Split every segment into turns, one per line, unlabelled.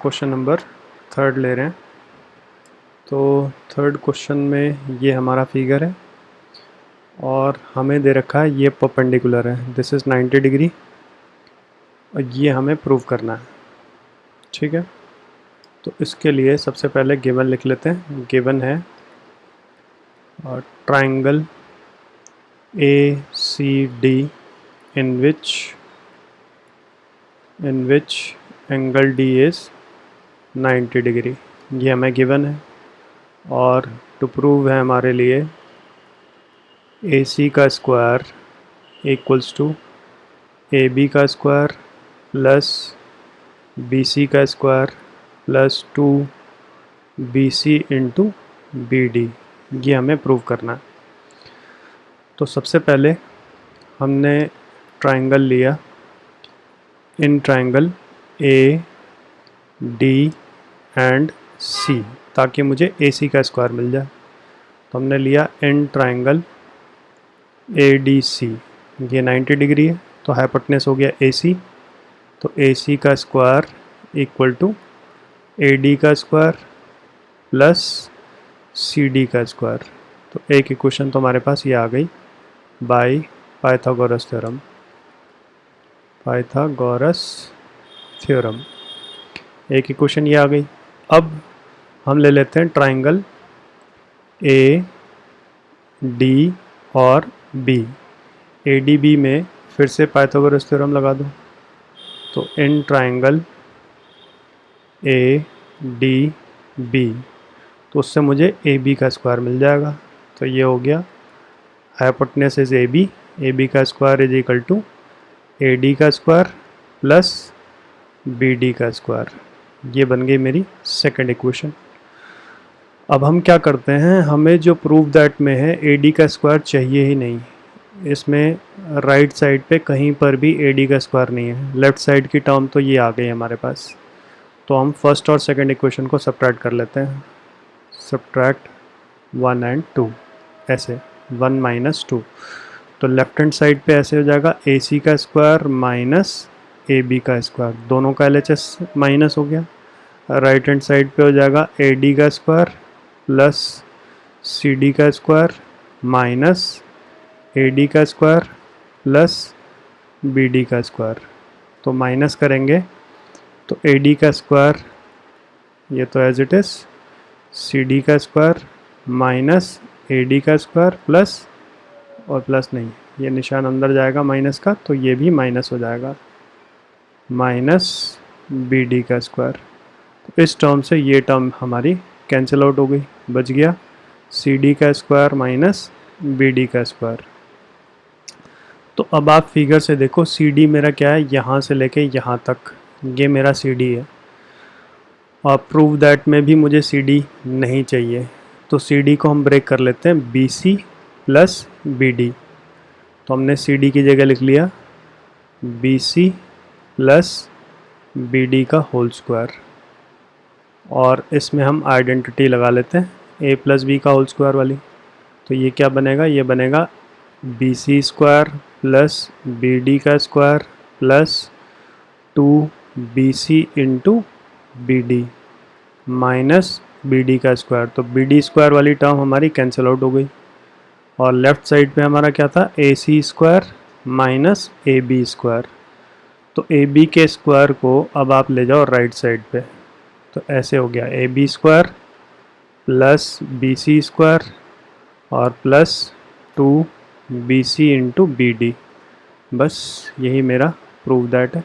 Question number 3 ले रहे हैं। तो 3rd क्वेश्चन में ये हमारा फिगर है और हमें दे रखा है ये परपेंडिकुलर है, दिस इज़ 90 डिग्री और ये हमें प्रूव करना है। ठीक है, तो इसके लिए सबसे पहले गिवन लिख लेते हैं। गिवन है triangle A C D in which angle D is 90 degree, ये हमें गिवन है। और टू प्रूव है हमारे लिए ए सी का square equals to A B का स्क्वायर प्लस बी सी का square plus 2 B C into B D, ये हमें प्रूव करना है। तो सबसे पहले हमने ट्राइंगल लिया, in triangle A D and C, ताकि मुझे ए सी का स्क्वायर मिल जाए। तो हमने लिया in triangle A D C, ये 90 डिग्री है तो हाइपोटेनस हो गया ए सी। तो ए सी का square equal to A D का स्क्वायर प्लस सी डी का स्क्वायर। तो एक इक्वेशन तो हमारे पास ये आ गई by Pythagoras theorem. Pythagoras theorem एक इक्वेशन ये आ गई। अब हम ले लेते हैं ट्राइंगल ए डी और बी। ए डी बी में फिर से पाइथागोरस थ्योरम लगा दो। तो in triangle A D B, तो उससे मुझे ए बी का स्क्वायर मिल जाएगा। तो ये हो गया हाइपोटेनस इज ए बी का square is equal to A D का स्क्वायर प्लस बी डी का स्क्वायर। ये बन गई मेरी सेकंड इक्वेशन। अब हम क्या करते हैं, हमें जो प्रूव दैट में है ए डी का स्क्वायर चाहिए ही नहीं। इसमें राइट साइड पे कहीं पर भी ए डी का स्क्वायर नहीं है। लेफ़्ट साइड की टर्म तो ये आ गई हमारे पास। तो हम फर्स्ट और सेकंड इक्वेशन को सब्ट्रैक्ट कर लेते हैं। सब्ट्रैक्ट 1 और 2, ऐसे 1 माइनस 2। तो लेफ्ट हैंड साइड पे ऐसे हो जाएगा ए सी का स्क्वायर माइनस ए बी का स्क्वायर, दोनों का एल एच एस माइनस हो गया। राइट हैंड साइड पे हो जाएगा ए डी का स्क्वायर प्लस सी डी का स्क्वायर माइनस ए डी का स्क्वायर प्लस बी डी का स्क्वायर। तो माइनस करेंगे तो ए डी का स्क्वायर, ये तो as it is, C D का स्क्वायर माइनस ए डी का स्क्वायर प्लस, और प्लस नहीं, ये निशान अंदर जाएगा माइनस का, तो ये भी माइनस हो जाएगा, माइनस बी डी का स्क्वायर। तो इस टर्म से ये टर्म हमारी कैंसिल आउट हो गई, बच गया सी डी का स्क्वायर माइनस बी डी का स्क्वायर। तो अब आप फिगर से देखो, सी डी मेरा क्या है, यहाँ से लेके यहाँ तक ये मेरा सी डी है। और प्रूव दैट में भी मुझे सी डी नहीं चाहिए, तो सी डी को हम ब्रेक कर लेते हैं B C plus B D. तो हमने सी डी की जगह लिख लिया B C plus B D का होल स्क्वायर। और इसमें हम आइडेंटिटी लगा लेते हैं ए प्लस बी का होल स्क्वायर वाली। तो ये क्या बनेगा, ये बनेगा B C square plus B D का square plus 2 B C into B D minus B D का स्क्वायर। तो बी डी स्क्वायर वाली टर्म हमारी कैंसिल आउट हो गई। और लेफ़्ट साइड पे हमारा क्या था, A C square minus A B square. तो ए बी के स्क्वायर को अब आप ले जाओ राइट साइड पे। तो ऐसे हो गया A B square plus B C square और plus 2 B C into B D. बस यही मेरा प्रूव दैट है,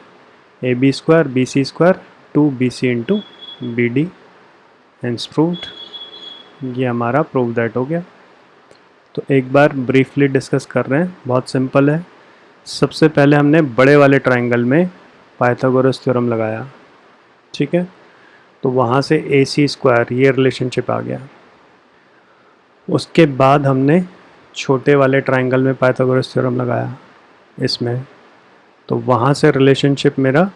A B square B C square 2 B C into B D, hence proved. ये हमारा प्रूव दैट हो गया। तो एक बार ब्रीफली डिस्कस कर रहे हैं, बहुत सिंपल है। सबसे पहले हमने बड़े वाले ट्राइंगल में पाइथागोरस थ्योरम लगाया, ठीक है। तो वहाँ से ए सी स्क्वायर ये रिलेशनशिप आ गया। उसके बाद हमने छोटे वाले ट्राइंगल में पाइथागोरस थ्योरम लगाया इसमें, तो वहाँ से रिलेशनशिप मेरा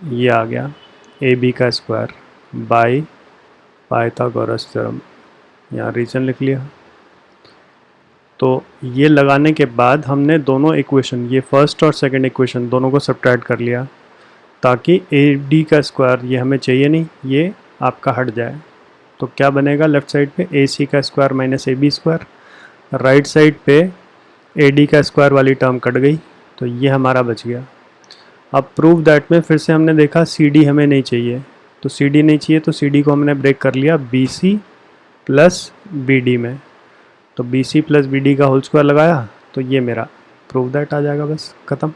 ये आ गया ए बी का स्क्वायर बाय पाइथागोरस थ्योरम। यहाँ रीजन लिख लिया। तो ये लगाने के बाद हमने दोनों इक्वेशन, ये फर्स्ट और सेकंड इक्वेशन दोनों को सब्ट्रैक्ट कर लिया, ताकि ए डी का स्क्वायर ये हमें चाहिए नहीं, ये आपका हट जाए। तो क्या बनेगा लेफ़्ट साइड पे, ए सी का square minus A B square. Right side पे ए डी का स्क्वायर वाली टर्म कट गई, तो ये हमारा बच गया। अब प्रूव दैट में फिर से हमने देखा सी डी हमें नहीं चाहिए, तो सी डी नहीं चाहिए तो सी डी को हमने ब्रेक कर लिया B C plus B D में। तो B C plus B D का होल स्क्वायर लगाया, तो ये मेरा प्रूव दैट आ जाएगा, बस ख़त्म।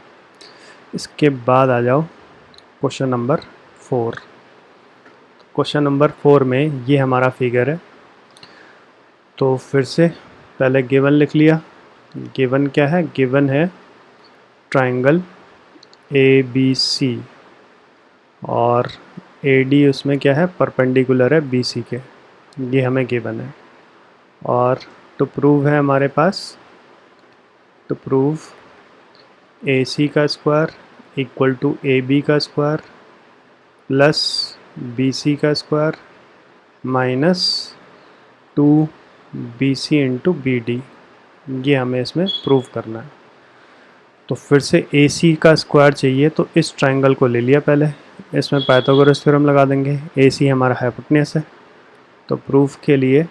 इसके बाद आ जाओ क्वेश्चन नंबर 4। क्वेश्चन नंबर 4 में ये हमारा फिगर है। तो फिर से पहले गिवन लिख लिया। गिवन क्या है, गिवन है ट्राइंगल ए बी सी, और ए डी उसमें क्या है, परपेंडिकुलर है बी सी के, ये हमें गिवन है। और टू प्रूव है हमारे पास, टू प्रूव ए सी का square equal to A B का स्क्वायर प्लस बी सी का square minus 2 B C into B D, ये हमें इसमें प्रूव करना है। तो फिर से ए सी का स्क्वायर चाहिए, तो इस ट्रायंगल को ले लिया पहले, इसमें पाइथागोरस थ्योरम लगा देंगे। ए सी हमारा हाइपोटेन्यूस है, तो प्रूफ के लिए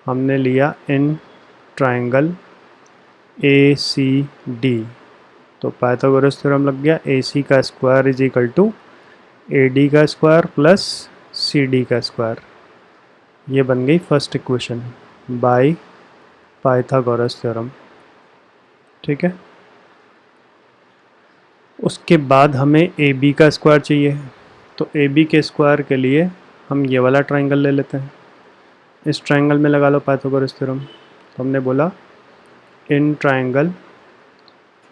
हमने लिया in triangle A C D, तो पाइथागोरस थ्योरम लग गया, ए सी का square is equal to A D का स्क्वायर प्लस सी डी का स्क्वायर। ये बन गई first equation by Pythagoras theorem, ठीक है। उसके बाद हमें ए बी का स्क्वायर चाहिए, तो ए बी के स्क्वायर के लिए हम ये वाला ट्रायंगल ले लेते हैं। इस ट्रायंगल में लगा लो पाइथागोरस थ्योरम। तो हमने बोला in triangle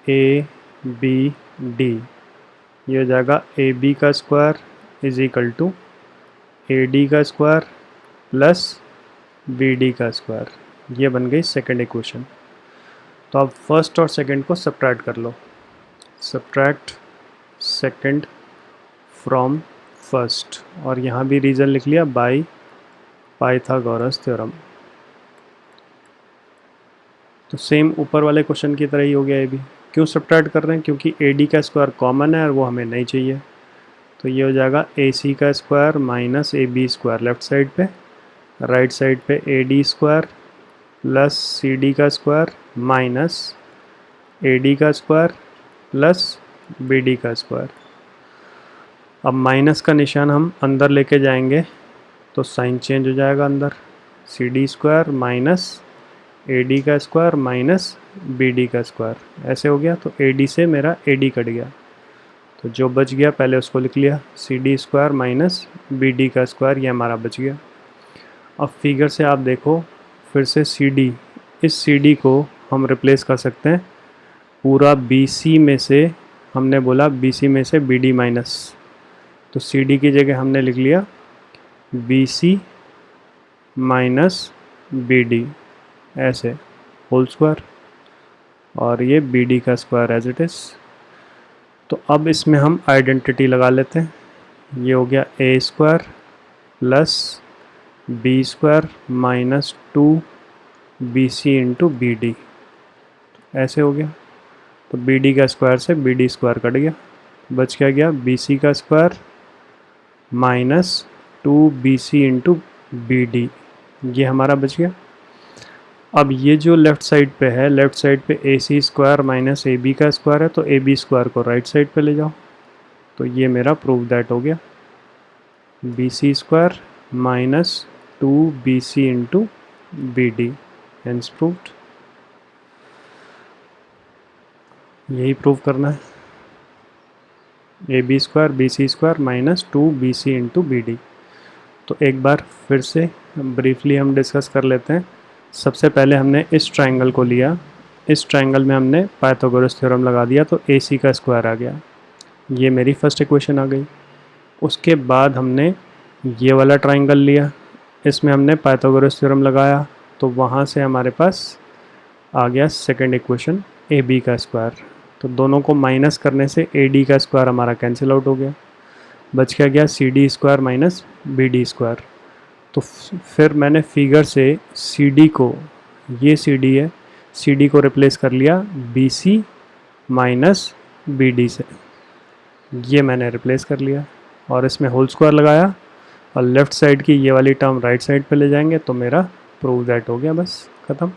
A B D, ये हो जाएगा ए बी का square is equal to A D का स्क्वायर प्लस बी डी का स्क्वायर। ये बन गई सेकंड इक्वेशन। तो अब फर्स्ट और सेकंड को सब्ट्रैक्ट कर लो। सब्ट्रैक्ट सेकंड फ्रॉम फर्स्ट, और यहाँ भी रीज़न लिख लिया बाय पाइथागोरस थ्योरम। तो सेम ऊपर वाले क्वेश्चन की तरह ही हो गया ये भी। क्यों सब्ट्रैक्ट कर रहे हैं, क्योंकि ए डी का स्क्वायर कॉमन है और वो हमें नहीं चाहिए। तो ये हो जाएगा ए सी का square minus A B square left side पे, राइट साइड पे A D square plus C D का स्क्वायर माइनस ए डी का स्क्वायर प्लस बी डी का स्क्वायर। अब माइनस का निशान हम अंदर लेके जाएंगे तो साइन चेंज हो जाएगा अंदर, C D square minus A D का स्क्वायर माइनस बी डी का स्क्वायर, ऐसे हो गया। तो ए डी से मेरा ए डी कट गया, तो जो बच गया पहले उसको लिख लिया, C D square minus B D का स्क्वायर, ये हमारा बच गया। अब फिगर से आप देखो फिर से सी डी, इस सी डी को हम रिप्लेस कर सकते हैं पूरा बी सी में से, हमने बोला बी सी में से बी डी माइनस, तो सी डी की जगह हमने लिख लिया B C minus B D ऐसे होल स्क्वायर, और ये बी डी का स्क्वायर एज इट इज़। तो अब इसमें हम आइडेंटिटी लगा लेते हैं। ये हो गया A square plus B square minus 2 B C into B D, ऐसे हो गया। तो बी डी का स्क्वायर से बी डी स्क्वायर कट गया, बच क्या गया बी सी का square minus 2 B C into B D, ये हमारा बच गया। अब ये जो लेफ़्ट साइड पे है, लेफ़्ट साइड पे A C square minus A B का स्क्वायर है, तो ए बी स्क्वायर को राइट साइड पे ले जाओ, तो ये मेरा प्रूव दैट हो गया B C square minus 2 B C into B D, hence proved. यही प्रूव करना है, A B square B C square minus 2 B C into B D. तो एक बार फिर से ब्रीफली हम डिस्कस कर लेते हैं। सबसे पहले हमने इस ट्रायंगल को लिया, इस ट्रायंगल में हमने पाइथागोरस थ्योरम लगा दिया, तो ए सी का स्क्वायर आ गया, ये मेरी फर्स्ट इक्वेशन आ गई। उसके बाद हमने ये वाला ट्रायंगल लिया, इसमें हमने पाइथागोरस थ्योरम लगाया, तो वहाँ से हमारे पास आ गया सेकंड इक्वेशन ए बी का स्क्वायर। तो दोनों को माइनस करने से ए डी का स्क्वायर हमारा कैंसिल आउट हो गया, बच क्या गया C D square minus B D square. तो फिर मैंने फिगर से सी डी को, ये सी डी है, सी डी को रिप्लेस कर लिया B C minus B D से, ये मैंने रिप्लेस कर लिया और इसमें होल स्क्वायर लगाया और लेफ़्ट साइड की ये वाली टर्म राइट साइड पे ले जाएंगे तो मेरा प्रूव दैट हो गया, बस ख़त्म।